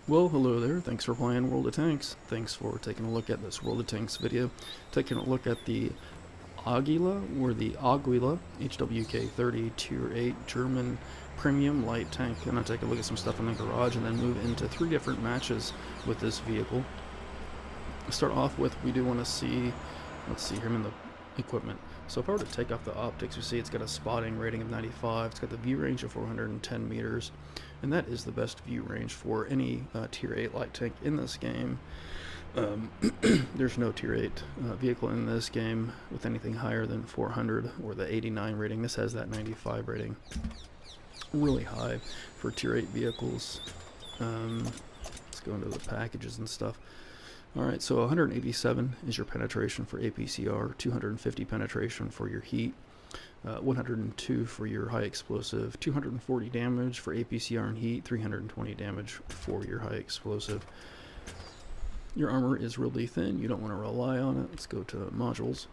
Well, hello there. Thanks for playing World of Tanks. Thanks for taking a look at this World of Tanks video. Taking a look at the Águila, or the Águila HWK 30 Tier 8 German Premium Light Tank. I'm going to take a look at some stuff in the garage and then move into 3 different matches with this vehicle. Start off with, we do want to see, let's see here, I'm in the equipment. So if I were to take off the optics, you see it's got a spotting rating of 95, it's got the view range of 410 meters, and that is the best view range for any Tier 8 light tank in this game. There's no Tier 8 vehicle in this game with anything higher than 400 or the 89 rating. This has that 95 rating. Really high for Tier 8 vehicles. Let's go into the packages and stuff. Alright, so 187 is your penetration for APCR, 250 penetration for your heat, 102 for your high explosive, 240 damage for APCR and heat, 320 damage for your high explosive. Your armor is really thin, you don't want to rely on it. Let's go to modules.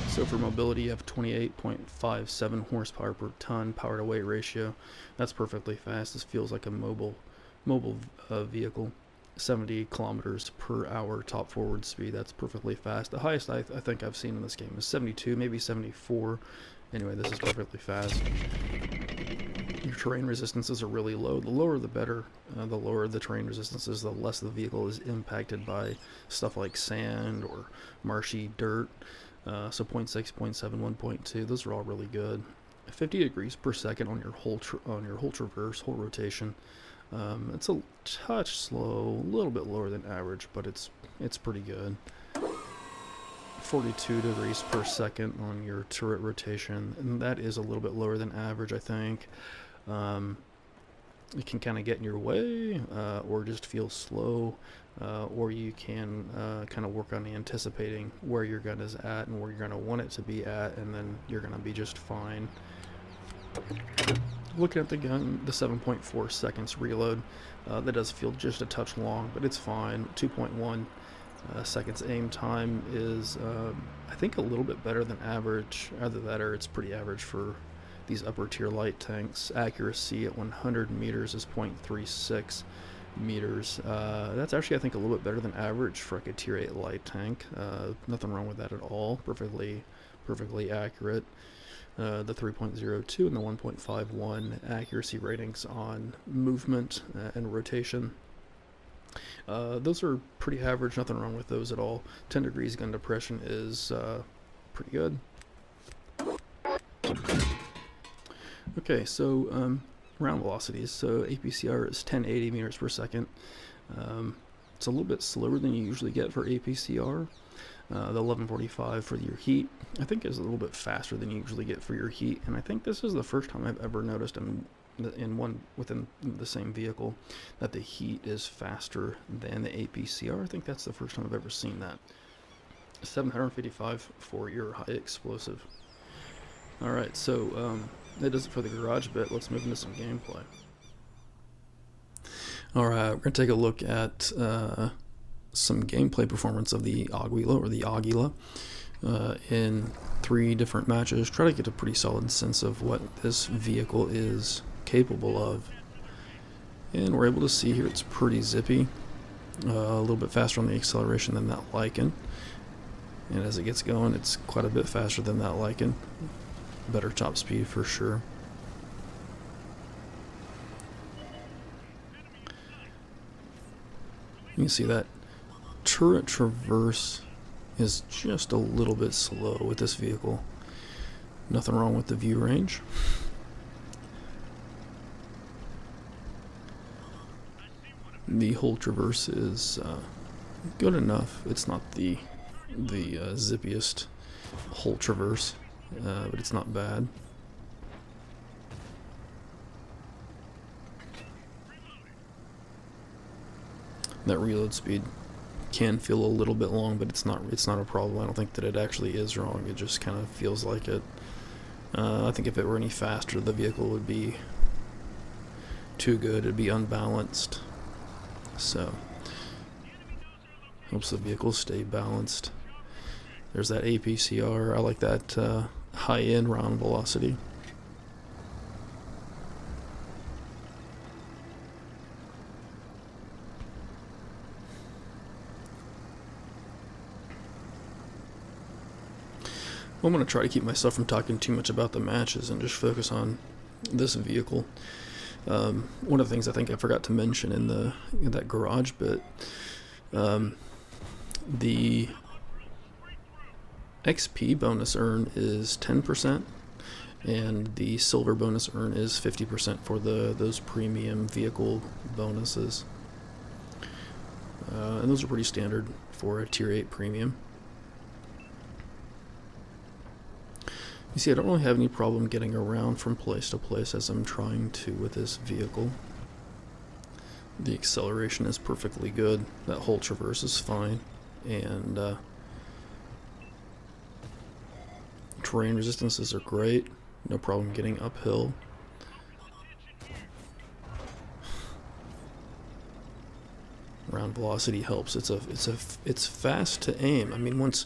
So for mobility, you have 28.57 horsepower per ton power to weight ratio. That's perfectly fast. This feels like a mobile vehicle. 70 kilometers per hour top forward speed. That's perfectly fast. The highest I think I've seen in this game is 72, maybe 74. Anyway, this is perfectly fast. Your terrain resistances are really low. The lower the better. The lower the terrain resistances, the less the vehicle is impacted by stuff like sand or marshy dirt. So 0.6, 0.7, 1.2, those are all really good. 50 degrees per second on your whole traverse, whole rotation. It's a touch slow, a little bit lower than average, but it's pretty good. 42 degrees per second on your turret rotation, and that is a little bit lower than average, I think. It can kind of get in your way, or just feel slow, or you can kind of work on anticipating where your gun is at and where you're going to want it to be at, and then you're going to be just fine. Looking at the gun, the 7.4 seconds reload, that does feel just a touch long, but it's fine. 2.1 seconds aim time is, I think, a little bit better than average. Either that or it's pretty average for these upper tier light tanks. Accuracy at 100 meters is 0.36 meters. That's actually, I think, a little bit better than average for like a tier 8 light tank. Nothing wrong with that at all. Perfectly accurate. The 3.02 and the 1.51 accuracy ratings on movement and rotation. Those are pretty average, nothing wrong with those at all. 10 degrees gun depression is pretty good. Okay, so round velocities. So APCR is 1080 meters per second. It's a little bit slower than you usually get for APCR. The 1145 for your heat, I think, is a little bit faster than you usually get for your heat, and I think this is the first time I've ever noticed within the same vehicle that the heat is faster than the APCR. I think that's the first time I've ever seen that. 755 for your high explosive. Alright, so that does it for the garage bit. Let's move into some gameplay. Alright, we're going to take a look at some gameplay performance of the Águila, or the Águila, in 3 different matches. Try to get a pretty solid sense of what this vehicle is capable of. And we're able to see here it's pretty zippy, a little bit faster on the acceleration than that Lycan, and as it gets going it's quite a bit faster than that Lycan. Better top speed for sure. You can see that turret traverse is just a little bit slow with this vehicle. Nothing wrong with the view range. The whole traverse is good enough. It's not the zippiest whole traverse, but it's not bad. That reload speed can feel a little bit long, but it's not a problem. I don't think that it actually is wrong. It just kind of feels like it. I think if it were any faster, the vehicle would be too good. It'd be unbalanced. So helps the vehicle stay balanced. There's that APCR. I like that high-end round velocity. I'm going to try to keep myself from talking too much about the matches and just focus on this vehicle. One of the things I think I forgot to mention in that garage bit, the XP bonus earn is 10%, and the silver bonus earn is 50% for those premium vehicle bonuses. And those are pretty standard for a tier 8 premium. You see, I don't really have any problem getting around from place to place as I'm trying to with this vehicle. The acceleration is perfectly good. That whole traverse is fine. And terrain resistances are great. No problem getting uphill. Round velocity helps. It's fast to aim. I mean, once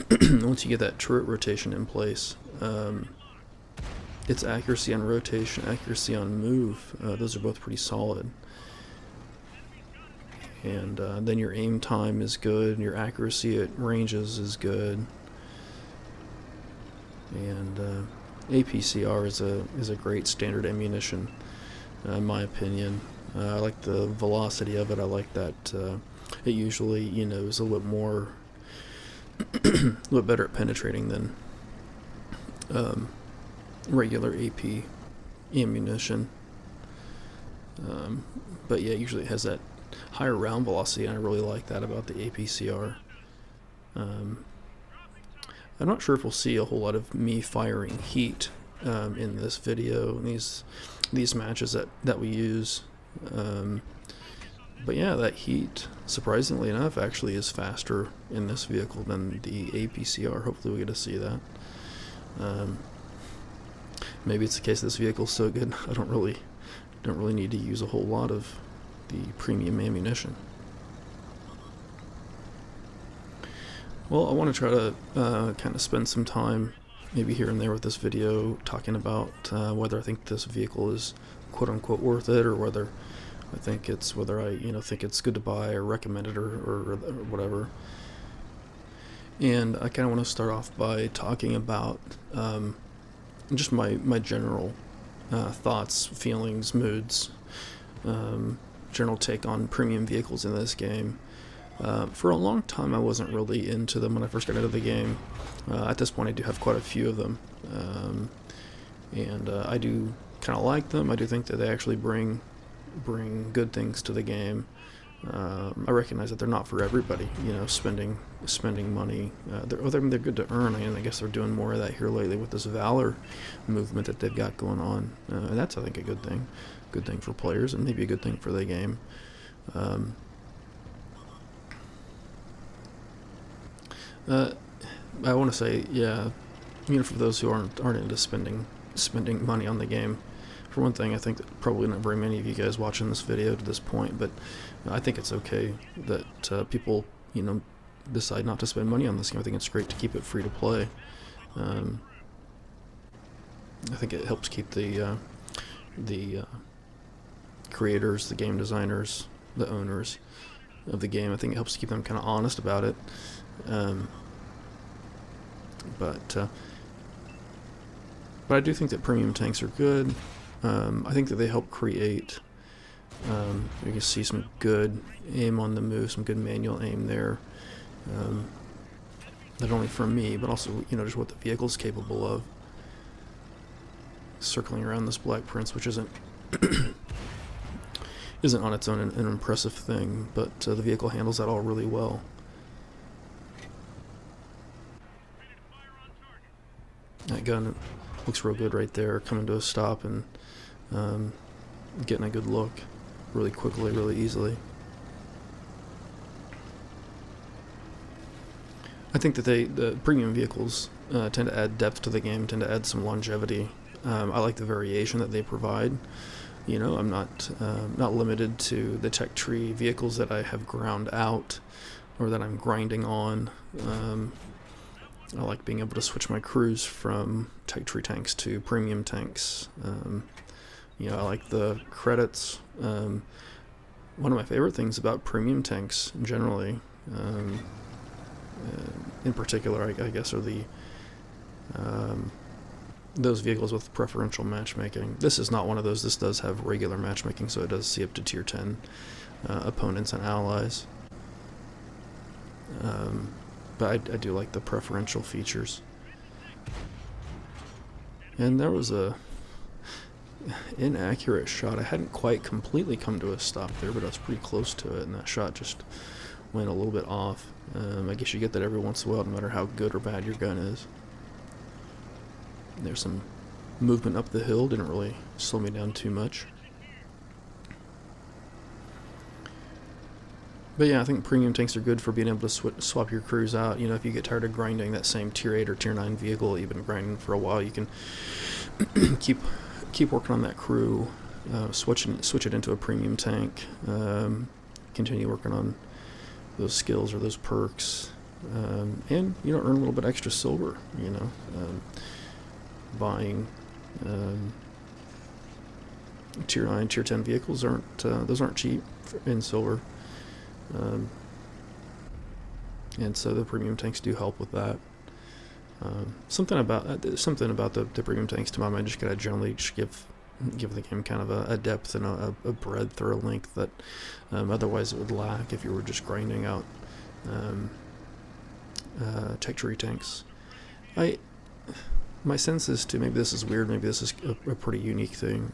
once you get that turret rotation in place, its accuracy on rotation, accuracy on move, those are both pretty solid. And then your aim time is good, and your accuracy at ranges is good. And APCR is a great standard ammunition, in my opinion. I like the velocity of it. I like that it usually, is a little bit more, a little better at penetrating than regular AP ammunition. But yeah, usually it has that higher round velocity, and I really like that about the APCR. I'm not sure if we'll see a whole lot of me firing heat in this video, in these matches that we use. But yeah, that heat, surprisingly enough, actually is faster in this vehicle than the APCR. Hopefully we get to see that. Maybe it's the case this vehicle's so good I don't really need to use a whole lot of the premium ammunition. Well, I want to try to kind of spend some time, maybe here and there with this video, talking about whether I think this vehicle is quote-unquote worth it, or whether I think it's think it's good to buy or recommend it or whatever. And I kind of want to start off by talking about just my general thoughts, feelings, moods, general take on premium vehicles in this game. For a long time I wasn't really into them when I first got into the game. At this point I do have quite a few of them, and I do kind of like them. I do think that they actually bring good things to the game. I recognize that they're not for everybody, spending money. They're good to earn, and I guess they're doing more of that here lately with this Valor movement that they've got going on. And that's, I think, a good thing for players, and maybe a good thing for the game. I want to say, yeah, for those who aren't into spending money on the game. For one thing, I think that probably not very many of you guys watching this video to this point, but I think it's okay that people, decide not to spend money on this game. I think it's great to keep it free to play. I think it helps keep the creators, the game designers, the owners of the game, I think it helps keep them kind of honest about it. But I do think that premium tanks are good. I think that they help create, you can see some good aim on the move, some good manual aim there. Not only from me, but also, just what the vehicle's capable of. Circling around this Black Prince, which isn't on its own an impressive thing, but the vehicle handles that all really well. That gun looks real good right there, coming to a stop and getting a good look really quickly, really easily. I think that the premium vehicles tend to add depth to the game, tend to add some longevity. I like the variation that they provide. I'm not limited to the tech tree vehicles that I have ground out or that I'm grinding on. I like being able to switch my crews from tech tree tanks to premium tanks. I like the credits. One of my favorite things about premium tanks generally, in particular, I guess, are the those vehicles with preferential matchmaking. This is not one of those. This does have regular matchmaking, so it does see up to tier 10 opponents and allies. But I do like the preferential features. And there was a inaccurate shot. I hadn't quite completely come to a stop there, but I was pretty close to it, and that shot just went a little bit off. I guess you get that every once in a while, no matter how good or bad your gun is. There's some movement up the hill, didn't really slow me down too much. But yeah, I think premium tanks are good for being able to swap your crews out. You know, if you get tired of grinding that same tier 8 or tier 9 vehicle you've been grinding for a while, you can keep working on that crew, switch it into a premium tank, continue working on those skills or those perks, and, you know, earn a little bit extra silver, you know. Buying tier 9, tier 10 vehicles aren't cheap in silver. And so the premium tanks do help with that. Something about the premium tanks, to my mind, just gotta generally just give the game kind of a depth and a breadth or a length that otherwise it would lack if you were just grinding out tech tree tanks. My sense is, too, maybe this is weird, maybe this is a pretty unique thing.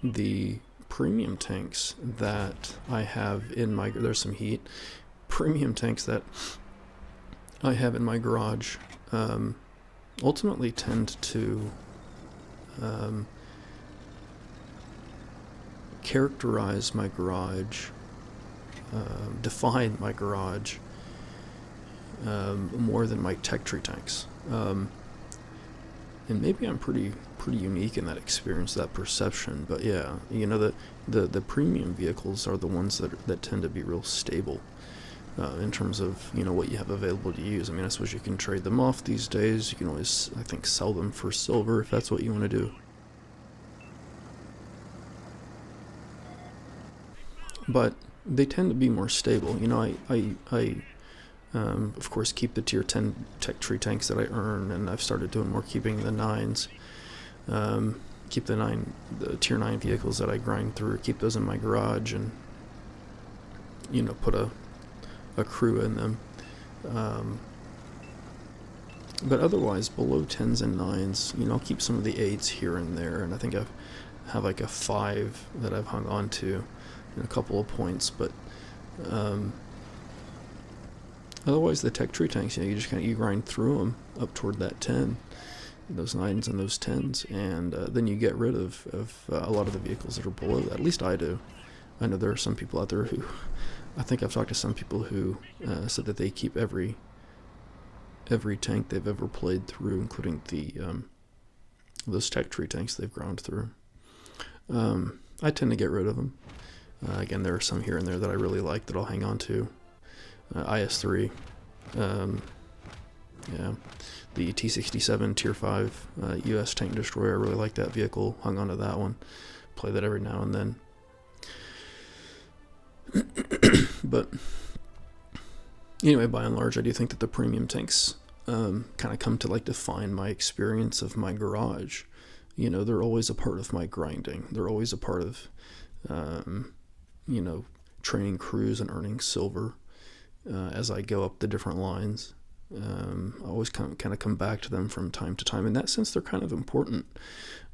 The premium tanks that I have in my, there's some heat, premium tanks that I have in my garage ultimately tend to characterize my garage, define my garage more than my tech tree tanks. And maybe I'm pretty unique in that experience, that perception. But yeah, you know, the premium vehicles are the ones that tend to be real stable in terms of, you know, what you have available to use. I mean, I suppose you can trade them off these days. You can always, I think, sell them for silver if that's what you want to do. But they tend to be more stable. You know, I of course, keep the tier 10 tech tree tanks that I earn, and I've started doing more keeping the 9s. Keep the tier 9 vehicles that I grind through, keep those in my garage, and, you know, put a crew in them. But otherwise, below 10s and 9s, you know, I'll keep some of the 8s here and there, and I think I have like a 5 that I've hung on to in a couple of points, but otherwise, the tech tree tanks, you know, you just kind of grind through them up toward that 10, those 9s and those 10s, and then you get rid of a lot of the vehicles that are below that. At least I do. I know there are some people out there who, I think I've talked to some people who said that they keep every tank they've ever played through, including those tech tree tanks they've ground through. I tend to get rid of them. Again, there are some here and there that I really like that I'll hang on to. IS-3, yeah, the T-67 Tier 5 U.S. tank destroyer, I really like that vehicle, hung on to that one, play that every now and then. But anyway, by and large, I do think that the premium tanks kind of come to like define my experience of my garage. You know, they're always a part of my grinding. They're always a part of, you know, training crews and earning silver. As I go up the different lines, I always kind of come back to them from time to time. In that sense, they're kind of important,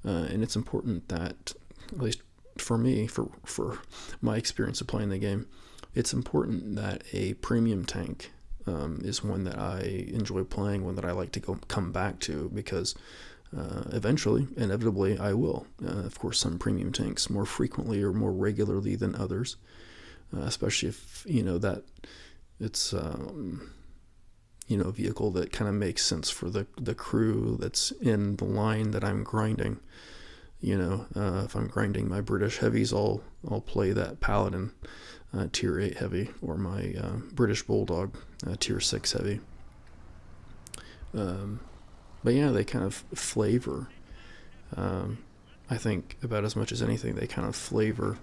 and it's important that, at least for me, for my experience of playing the game, it's important that a premium tank is one that I enjoy playing, one that I like to come back to, because eventually, inevitably, I will. Of course, some premium tanks more frequently or more regularly than others, especially if, you know, that it's you know, a vehicle that kind of makes sense for the crew that's in the line that I'm grinding. You know, if I'm grinding my British heavies, I'll play that Paladin tier 8 heavy, or my British Bulldog tier 6 heavy. But yeah, they kind of flavor, I think, about as much as anything, they kind of flavor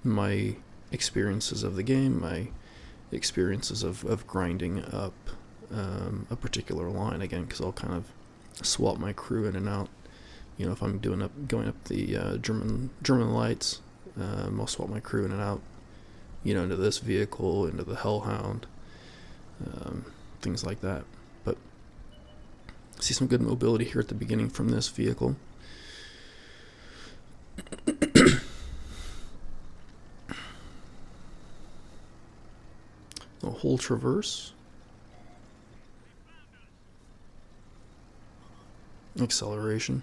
my experiences of the game, my experiences of grinding up a particular line again, because I'll kind of swap my crew in and out. You know, if I'm going up the German lights, I'll swap my crew in and out. You know, into this vehicle, into the Hellhound, things like that. But see some good mobility here at the beginning from this vehicle. A whole traverse. Acceleration.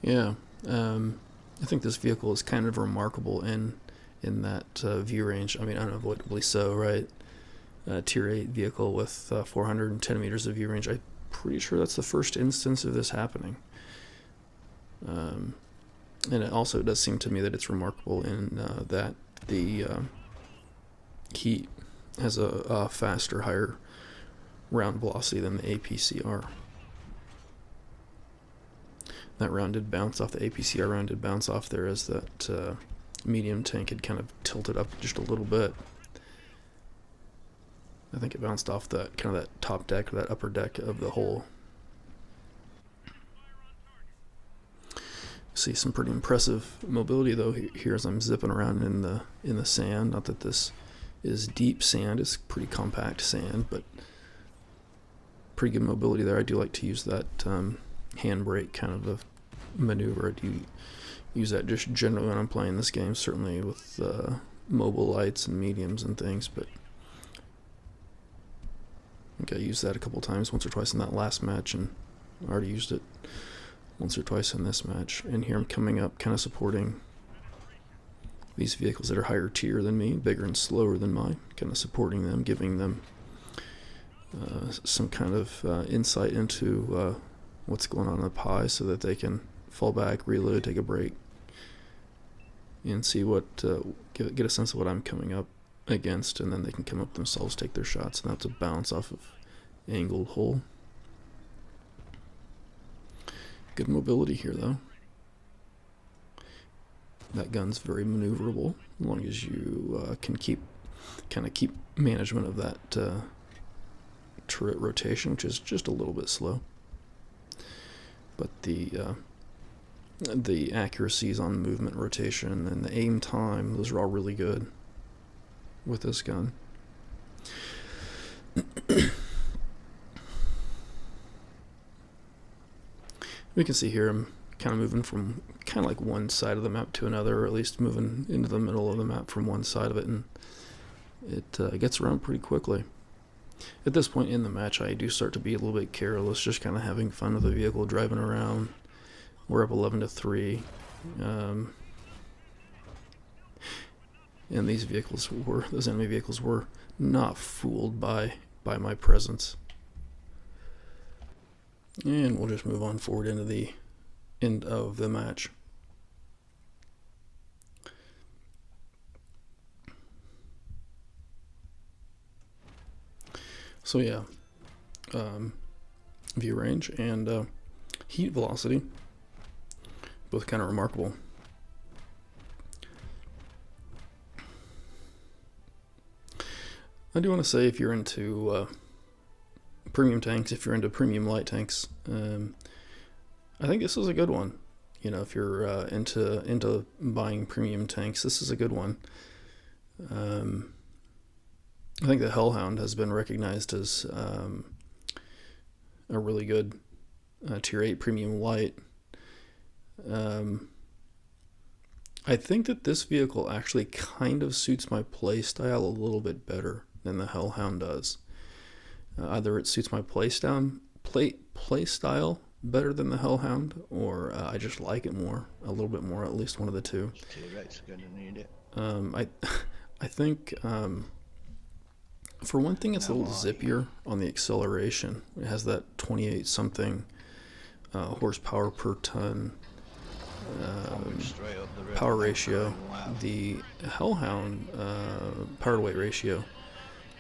Yeah, I think this vehicle is kind of remarkable in that view range. I mean, unavoidably so, right? Tier 8 vehicle with 410 meters of view range. I'm pretty sure that's the first instance of this happening. And it also does seem to me that it's remarkable in that the Heat has a faster, higher round velocity than the APCR. That round did bounce off, the APCR round did bounce off there as that medium tank had kind of tilted up just a little bit. I think it bounced off that kind of that top deck or that upper deck of the hull. See some pretty impressive mobility though here as I'm zipping around in the sand. Not that this is deep sand, it's pretty compact sand, but pretty good mobility there. I do like to use that handbrake kind of a maneuver. I do use that just generally when I'm playing this game, certainly with mobile lights and mediums and things, but I think I used that a couple times, once or twice in that last match, and I already used it once or twice in this match. And here I'm coming up kind of supporting these vehicles that are higher tier than me, bigger and slower than mine, kind of supporting them, giving them some kind of insight into what's going on in the pie so that they can fall back, reload, take a break, and see what, get a sense of what I'm coming up against, and then they can come up themselves, take their shots, and that's a bounce off of angled hull. Good mobility here though. That gun's very maneuverable as long as you can keep management of that turret rotation, which is just a little bit slow. But the accuracies on movement, rotation, and the aim time, those are all really good with this gun. We can see here I'm kind of moving from kind of like one side of the map to another, or at least moving into the middle of the map from one side of it, and it gets around pretty quickly. At this point in the match, I do start to be a little bit careless, just kind of having fun with the vehicle, driving around. We're up 11-3. And those enemy vehicles were not fooled by my presence. And we'll just move on forward into the end of the match. So yeah, view range and heat velocity, both kind of remarkable. I do want to say, if you're into premium tanks, if you're into premium light tanks, I think this is a good one. You know, if you're into buying premium tanks, this is a good one. I think the Hellhound has been recognized as a really good tier 8 premium light. I think that this vehicle actually kind of suits my play style a little bit better than the Hellhound does. Either it suits my play style better than the Hellhound, or I just like it more, a little bit more, at least one of the two. I think for one thing, it's a little zippier on the acceleration. It has that 28 something horsepower per ton power ratio. The Hellhound power to weight ratio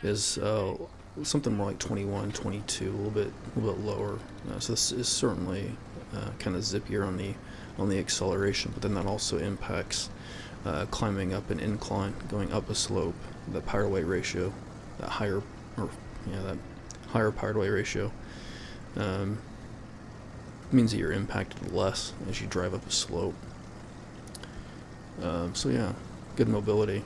is something more like 21, 22, a little bit lower. So this is certainly kind of zippier on the acceleration, but then that also impacts climbing up an incline, going up a slope. That power to weight ratio, that higher power to weight ratio, means that you're impacted less as you drive up a slope. So yeah, good mobility.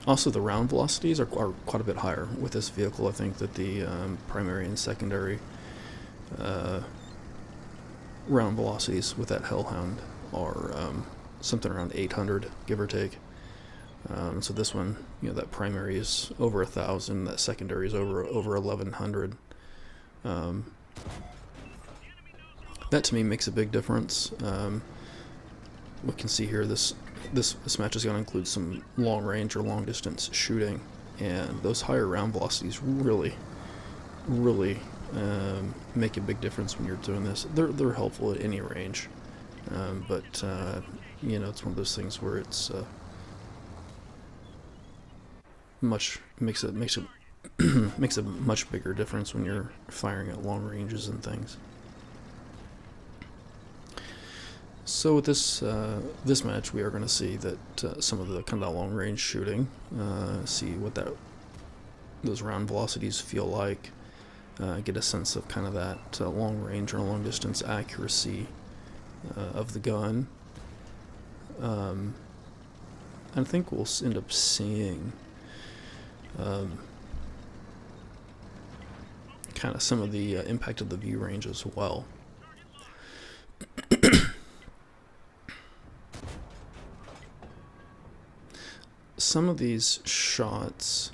Also, the round velocities are quite a bit higher with this vehicle. I think that the primary and secondary round velocities with that Hellhound are something around 800, give or take. So this one, that primary is over 1,000, that secondary is over 1,100. That to me makes a big difference. We can see here this match is going to include some long range or long distance shooting, and those higher round velocities really make a big difference when you're doing this. They're helpful at any range, but it's one of those things where it's makes a much bigger difference when you're firing at long ranges and things. So with this match, we are going to see that some of the kind of long range shooting, see what those round velocities feel like, get a sense of kind of that long range or long distance accuracy of the gun. I think we'll end up seeing kind of some of the impact of the view range as well. Some of these shots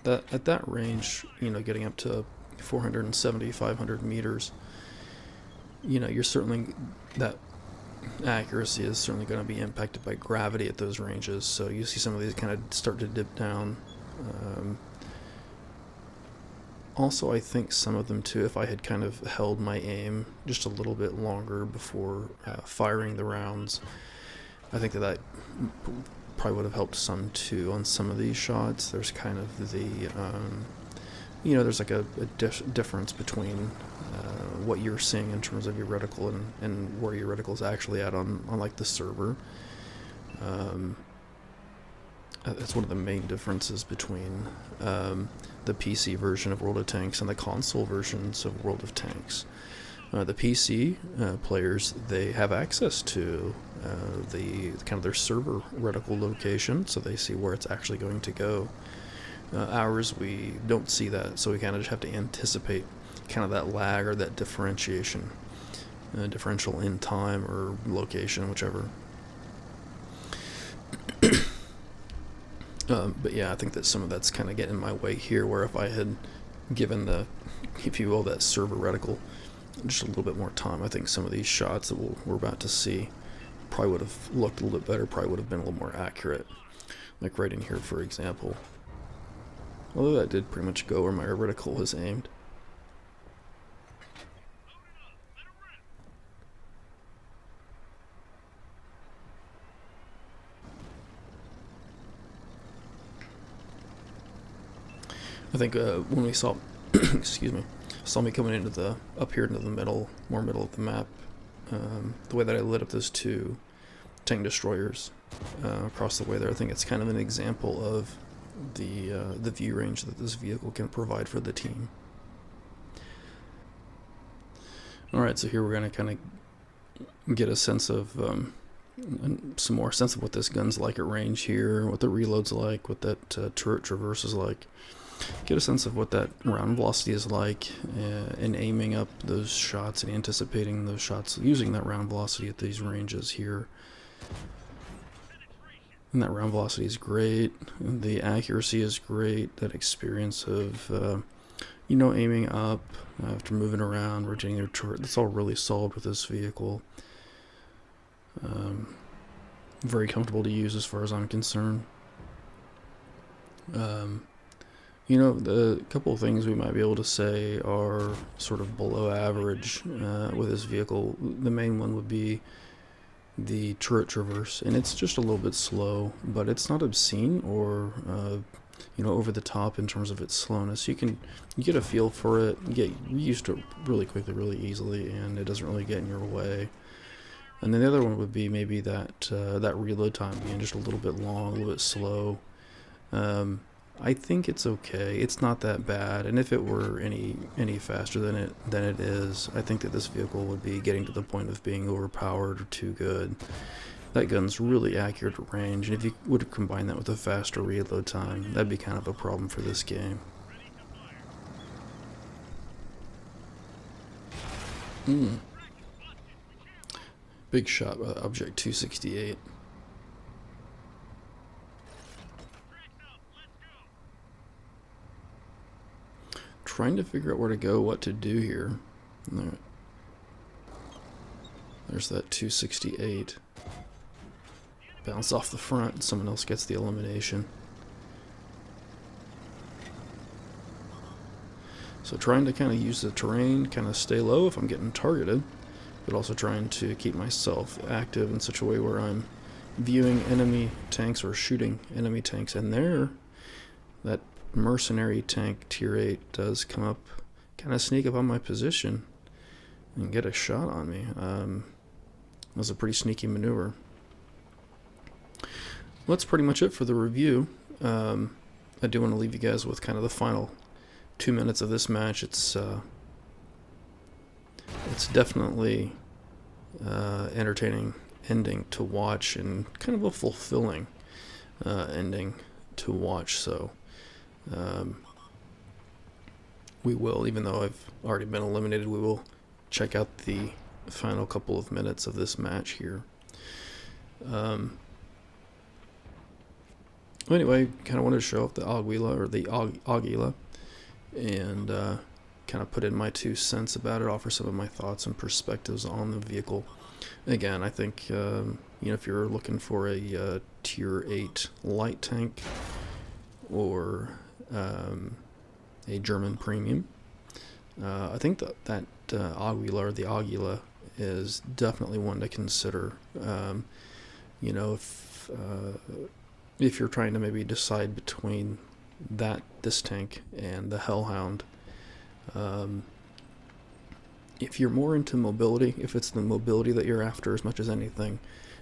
that at that range, getting up to 470, 500 meters, you're certainly, that accuracy is certainly going to be impacted by gravity at those ranges. So you see some of these kind of start to dip down. Also, I think some of them too, if I had kind of held my aim just a little bit longer before firing the rounds, I think that probably would have helped some too on some of these shots. There's kind of the, there's like a difference between what you're seeing in terms of your reticle and where your reticle is actually at on like the server. That's one of the main differences between the PC version of World of Tanks and the console versions of World of Tanks. The PC players, they have access to the kind of their server reticle location, so they see where it's actually going to go. Ours, we don't see that, so we kind of just have to anticipate kind of that lag or that differential in time or location, whichever. But yeah, I think that some of that's kind of getting in my way here, where if I had given the, if you will, that server reticle just a little bit more time, I think some of these shots that we're about to see probably would have looked a little bit better, probably would have been a little more accurate. Like right in here, for example. Although that did pretty much go where my reticle was aimed. I think when we saw, saw me coming into up here into the middle of the map, the way that I lit up those two tank destroyers across the way there, I think it's kind of an example of the view range that this vehicle can provide for the team. Alright, so here we're going to kind of get a sense of, some more sense of what this gun's like at range here, what the reload's like, what that turret traverse is like. Get a sense of what that round velocity is like, and aiming up those shots and anticipating those shots using that round velocity at these ranges here. And that round velocity is great, the accuracy is great, that experience of, aiming up after moving around, rotating your turret, that's all really solid with this vehicle. Very comfortable to use as far as I'm concerned. The couple of things we might be able to say are sort of below average with this vehicle. The main one would be the turret traverse, and it's just a little bit slow, but it's not obscene or you know, over the top in terms of its slowness. You get a feel for it, you get used to it really quickly, really easily, and it doesn't really get in your way. And then the other one would be maybe that that reload time being just a little bit long, a little bit slow. I think it's okay. It's not that bad, and if it were any faster than it is, I think that this vehicle would be getting to the point of being overpowered or too good. That gun's really accurate at range, and if you would combine that with a faster reload time, that'd be kind of a problem for this game. Big shot by Object 268. Trying to figure out where to go, what to do here. There's that 268. Bounce off the front, and someone else gets the elimination. So trying to kind of use the terrain, kind of stay low if I'm getting targeted, but also trying to keep myself active in such a way where I'm viewing enemy tanks or shooting enemy tanks. And there, that mercenary tank tier 8 does come up, kind of sneak up on my position and get a shot on me. That was a pretty sneaky maneuver. Well, that's pretty much it for the review. I do want to leave you guys with kind of the final 2 minutes of this match. It's definitely entertaining ending to watch, and kind of a fulfilling ending to watch. So we will, even though I've already been eliminated, we will check out the final couple of minutes of this match here. Anyway, kind of wanted to show off the Águila, or the Águila, and kind of put in my 2 cents about it, offer some of my thoughts and perspectives on the vehicle. Again, I think you know, if you're looking for a tier 8 light tank or a German premium, I think that Águila, or the Águila, is definitely one to consider. You know, if you're trying to maybe decide between this tank and the Hellhound, if you're more into mobility, if it's the mobility that you're after as much as anything,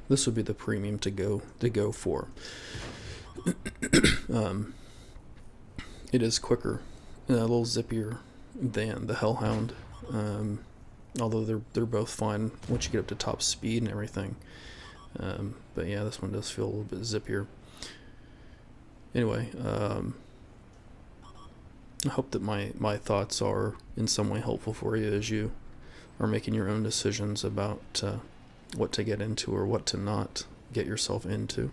this would be the premium to go for. It is quicker, a little zippier than the Hellhound, although they're both fine once you get up to top speed and everything. But yeah, this one does feel a little bit zippier. Anyway, I hope that my thoughts are in some way helpful for you as you are making your own decisions about what to get into or what to not get yourself into.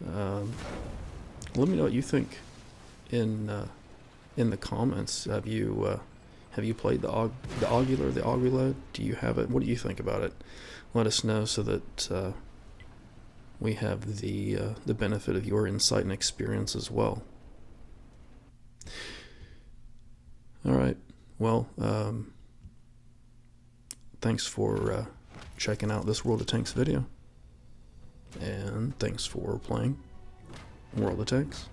Let me know what you think in the comments. Have you played the Águila or the Águila? Do you have it? What do you think about it? Let us know so that we have the benefit of your insight and experience as well. All right. Well, thanks for checking out this World of Tanks video, and thanks for playing World of Tanks.